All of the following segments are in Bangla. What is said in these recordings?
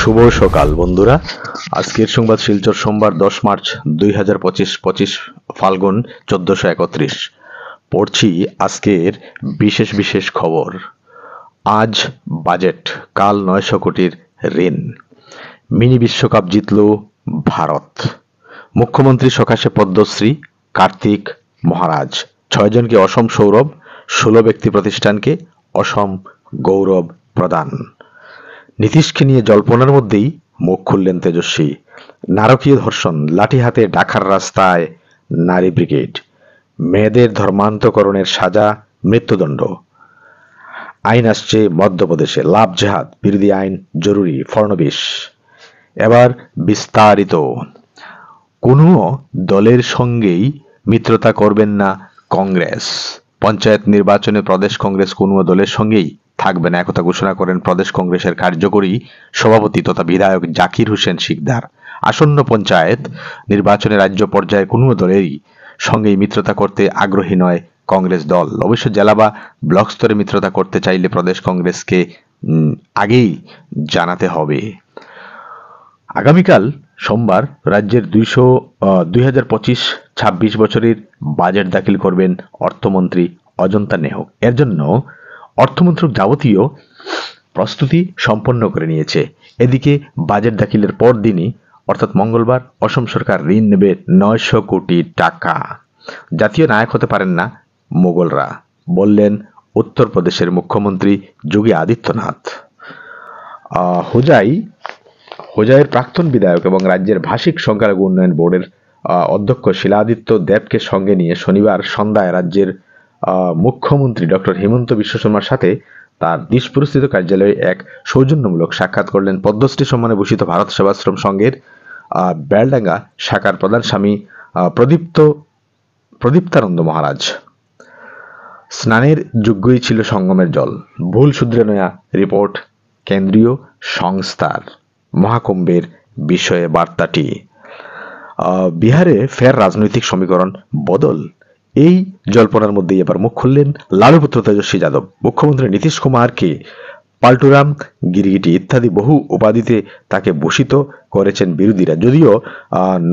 শুভ সকাল বন্ধুরা। আজকের সংবাদ শিলচর সোমবার 10 মার্চ 2025 25 ফাল্গুন 1431। পড়ছি আজকের বিশেষ বিশেষ খবর। আজ বাজেট, কাল 900 কোটির ঋণ। মিনি বিশ্বকাপ জিতল ভারত। মুখ্যমন্ত্রী সকাশে পদ্মশ্রী কার্তিক মহারাজ। 6 জনকে অসম সৌরভ, 16 ব্যক্তি প্রতিষ্ঠানকে অসম গৌরব প্রদান। নীতিশকে নিয়ে জল্পনার মধ্যেই মুখ খুললেন তেজস্বী। নারকীয় ধর্ষণ, লাঠি হাতে ঢাকার রাস্তায় নারী ব্রিগেড। মেয়েদের ধর্মান্তকরণের সাজা মৃত্যুদণ্ড। আইন আসছে মধ্যপ্রদেশে, লাভ জেহাদ বিরোধী আইন জরুরি, ফড়নবিস। এবার বিস্তারিত। কোনো দলের সঙ্গেই মিত্রতা করবেন না কংগ্রেস। পঞ্চায়েত নির্বাচনে প্রদেশ কংগ্রেস কোনো দলের সঙ্গেই থাকবে না, একথা ঘোষণা করেন প্রদেশ কংগ্রেসের কার্যকরী সভাপতি তথা বিধায়ক জাকির হোসেন শিকদার। আসন্ন পঞ্চায়েত নির্বাচনে রাজ্য পর্যায়ে কোনো দলেরই সঙ্গেই মিত্রতা করতে আগ্রহী নয় কংগ্রেস দল। অবশ্য জেলা বা ব্লক স্তরে মিত্রতা করতে চাইলে প্রদেশ কংগ্রেসকে আগেই জানাতে হবে। আগামীকাল সোমবার রাজ্যের 2025-26 বছরের বাজেট দাখিল করবেন অর্থমন্ত্রী অজন্তা নেহক। এর জন্য অর্থমন্ত্রক যাবতীয় প্রস্তুতি সম্পন্ন করে নিয়েছে। এদিকে বাজেট দাখিলের পর দিনই অর্থাৎ মঙ্গলবার অসম সরকার ঋণ নেবে 900 কোটি টাকা। জাতীয় নায়ক হতে পারেন না মোগলরা, বললেন উত্তরপ্রদেশের মুখ্যমন্ত্রী যোগী আদিত্যনাথ। হোজাইয়ের প্রাক্তন বিধায়ক এবং রাজ্যের ভাষিক সংখ্যালঘু উন্নয়ন বোর্ডের অধ্যক্ষ শিলাদিত্য দেবকে সঙ্গে নিয়ে শনিবার সন্ধ্যায় রাজ্যের মুখ্যমন্ত্রী ডক্টর হিমন্ত বিশ্ব শর্মার সাথে তার দিশপুরস্থিত কার্যালয়ে এক সৌজন্যমূলক সাক্ষাৎ করলেন পদ্মশ্রী সম্মানে ভূষিত ভারত সেবাশ্রম সংঘের বেলডাঙ্গা শাখার প্রধান স্বামী প্রদীপ্তানন্দ মহারাজ। স্নানের যোগ্যই ছিল সঙ্গমের জল, ভুল শুধরে নেয়া রিপোর্ট কেন্দ্রীয় সংস্থার। মহাকুম্ভের বিষয়ে বার্তাটি। বিহারে ফের রাজনৈতিক সমীকরণ বদল, এই জল্পনার মধ্যেই এবার মুখ খুললেন লালুপুত্র তেজস্বী যাদব। মুখ্যমন্ত্রী নীতিশ কুমারকে পাল্টুরাম, গিরগিটি ইত্যাদি বহু উপাধিতে তাকে ভূষিত করেছেন বিরোধীরা। যদিও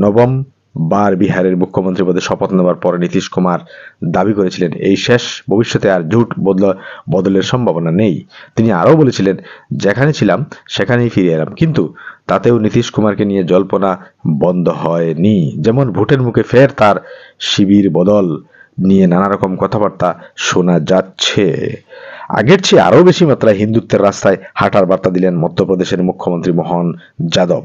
নবমবার বিহারের মুখ্যমন্ত্রী পদে শপথ নেওয়ার পরে নীতিশ কুমার দাবি করেছিলেন এই শেষ, ভবিষ্যতে আর জোট বদলের সম্ভাবনা নেই। তিনি আরও বলেছিলেন, যেখানে ছিলাম সেখানেই ফিরে এলাম। কিন্তু তাতেও নীতিশ কুমারকে নিয়ে জল্পনা বন্ধ হয়নি। যেমন ভোটের মুখে ফের তার শিবির বদল নিয়ে নানা রকম কথাবার্তা শোনা যাচ্ছে। আগের চেয়ে আরও বেশি মাত্রায় হিন্দুত্বের রাস্তায় হাঁটার বার্তা দিলেন মধ্যপ্রদেশের মুখ্যমন্ত্রী মোহন যাদব।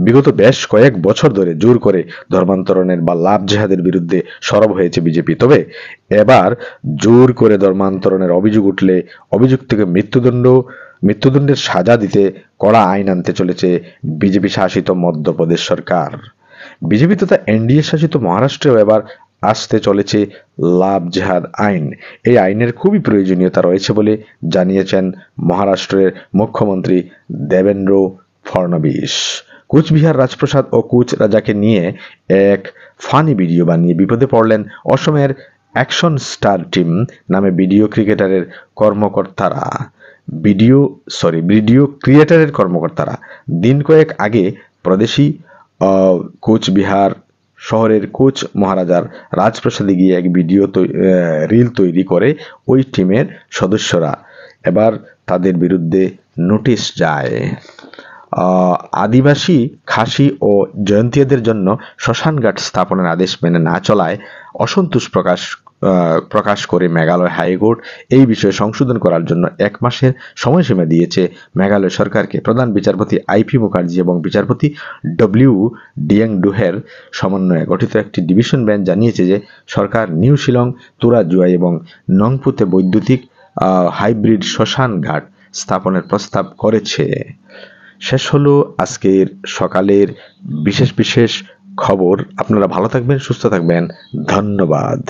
বিগত বেশ কয়েক বছর ধরে জোর করে ধর্মান্তরণের বা লাভ জেহাদের বিরুদ্ধে সরব হয়েছে বিজেপি। তবে এবার জোর করে ধর্মান্তরণের অভিযোগ উঠলে অভিযুক্তকে মৃত্যুদণ্ডের সাজা দিতে কড়া আইন আনতে চলেছে বিজেপি শাসিত মধ্যপ্রদেশ সরকার। বিজেপি তথা এনডিএ শাসিত মহারাষ্ট্রেও এবার আসতে চলেছে লাভ জেহাদ আইন। এই আইনের খুবই প্রয়োজনীয়তা রয়েছে বলে জানিয়েছেন মহারাষ্ট্রের মুখ্যমন্ত্রী দেবেন্দ্র ফড়নবিস। কুচবিহার রাজপ্রসাদ ও কুচ রাজাকে নিয়ে এক ফানি ভিডিও বানিয়ে বিপদে পড়লেন অসমের অ্যাকশন স্টার টিম নামে ভিডিও ক্রিয়েটারের কর্মকর্তারা। দিন কয়েক আগে প্রদেশী কুচবিহার শহরের কোচ মহারাজার রাজপ্রাসাদে গিয়ে এক রিল তৈরি করে ওই টিমের সদস্যরা। এবার তাদের বিরুদ্ধে নোটিশ যায়। আদিবাসী, খাসি ও জয়ন্তীয়দের জন্য শ্মশানঘাট স্থাপনের আদেশ মেনে না চলায় অসন্তোষ প্রকাশ করে মেঘালয় হাইকোর্ট এই বিষয়ে সংশোধন করার জন্য 1 মাসের সময়সীমা দিয়েছে মেঘালয় সরকারকে। প্রধান বিচারপতি আইপি মুখার্জি এবং বিচারপতি ডব্লিউ ডিয়াংডুহের সমন্বয়ে গঠিত একটি ডিভিশন বেঞ্চ জানিয়েছে যে সরকার নিউ শিলং, তুরা জুয়াই এবং নংপুতে বৈদ্যুতিক হাইব্রিড শ্মশান ঘাট স্থাপনের প্রস্তাব করেছে। শেষ হলো আজকের সকালের বিশেষ বিশেষ খবর। আপনারা ভালো থাকবেন, সুস্থ থাকবেন। ধন্যবাদ।